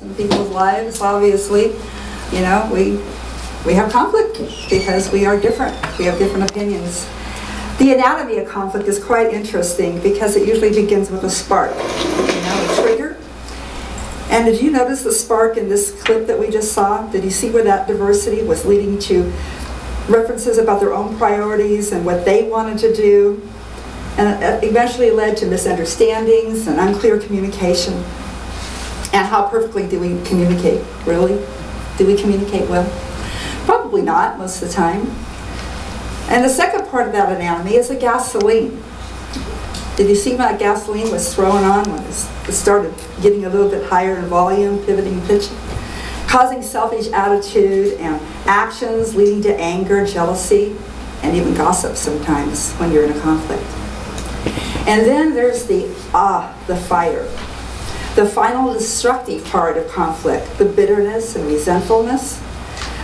In people's lives, obviously, you know, we have conflict because we are different. We have different opinions. The anatomy of conflict is quite interesting because it usually begins with a spark, you know, a trigger. And did you notice the spark in this clip that we just saw? Did you see where that diversity was leading to references about their own priorities and what they wanted to do? And it eventually led to misunderstandings and unclear communication. And how perfectly do we communicate? Really? Do we communicate well? Probably not most of the time. And the second part of that anatomy is the gasoline. Did you see when that gasoline was thrown on when it started getting a little bit higher in volume, pivoting pitch, causing selfish attitude and actions leading to anger, jealousy, and even gossip sometimes when you're in a conflict. And then there's the fire. The final destructive part of conflict, the bitterness and resentfulness.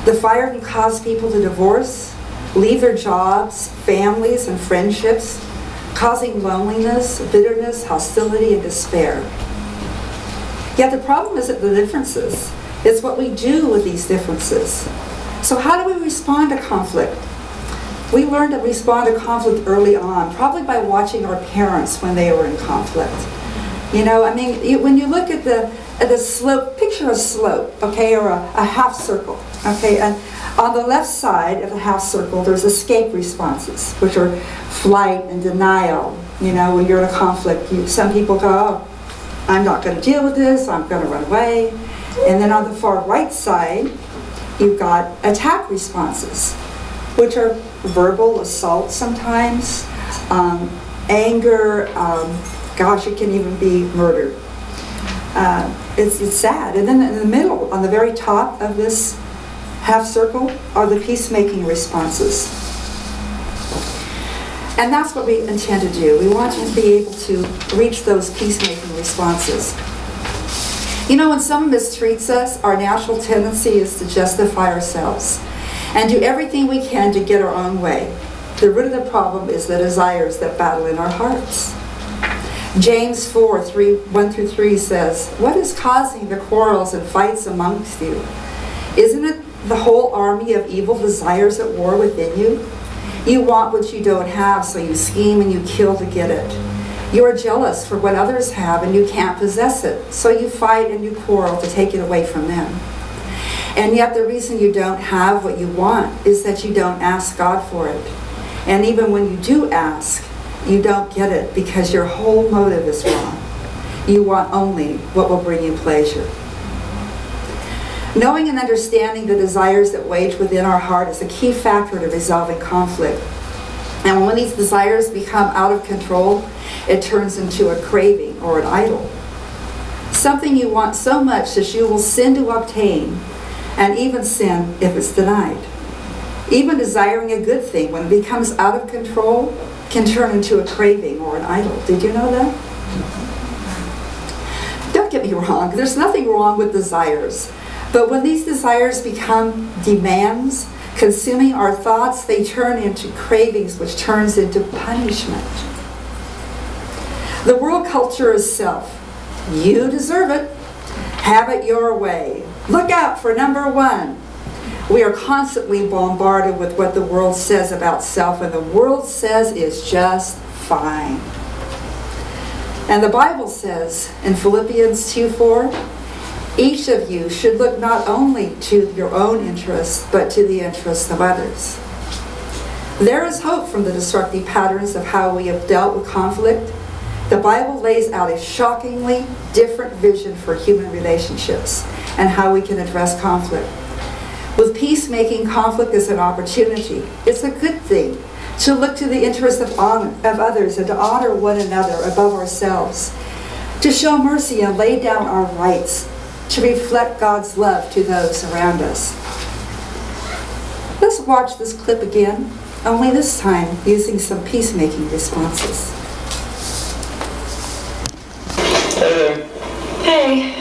The fire can cause people to divorce, leave their jobs, families, and friendships, causing loneliness, bitterness, hostility, and despair. Yet the problem isn't the differences. It's what we do with these differences. So how do we respond to conflict? We learned to respond to conflict early on, probably by watching our parents when they were in conflict. You know, I mean, when you look at the slope, picture a slope, okay, or a half circle, okay, and on the left side of the half circle, there's escape responses, which are flight and denial. You know, when you're in a conflict, some people go, oh, I'm not going to deal with this, I'm going to run away. And then on the far right side, you've got attack responses, which are verbal assault sometimes, anger, gosh, it can even be murder. It's sad. And then in the middle, on the very top of this half circle, are the peacemaking responses. And that's what we intend to do. We want to be able to reach those peacemaking responses. You know, when someone mistreats us, our natural tendency is to justify ourselves and do everything we can to get our own way. The root of the problem is the desires that battle in our hearts. James 4:1-3 says, "What is causing the quarrels and fights amongst you? Isn't it the whole army of evil desires at war within you? You want what you don't have, so you scheme and you kill to get it. You are jealous for what others have and you can't possess it, so you fight and you quarrel to take it away from them. And yet the reason you don't have what you want is that you don't ask God for it. And even when you do ask, you don't get it because your whole motive is wrong. You want only what will bring you pleasure." Knowing and understanding the desires that wage within our heart is a key factor to resolving conflict. And when these desires become out of control, it turns into a craving or an idol. Something you want so much that you will sin to obtain, and even sin if it's denied. Even desiring a good thing, when it becomes out of control, can turn into a craving or an idol. Did you know that? Don't get me wrong, there's nothing wrong with desires. But when these desires become demands, consuming our thoughts, they turn into cravings, which turns into punishment. The world culture is self. You deserve it. Have it your way. Look out for number one. We are constantly bombarded with what the world says about self, and the world says is just fine. And the Bible says in Philippians 2:4, each of you should look not only to your own interests, but to the interests of others. There is hope from the destructive patterns of how we have dealt with conflict. The Bible lays out a shockingly different vision for human relationships and how we can address conflict. With peacemaking, conflict is an opportunity. It's a good thing to look to the interest of others and to honor one another above ourselves, to show mercy and lay down our rights, to reflect God's love to those around us. Let's watch this clip again, only this time using some peacemaking responses. Hey.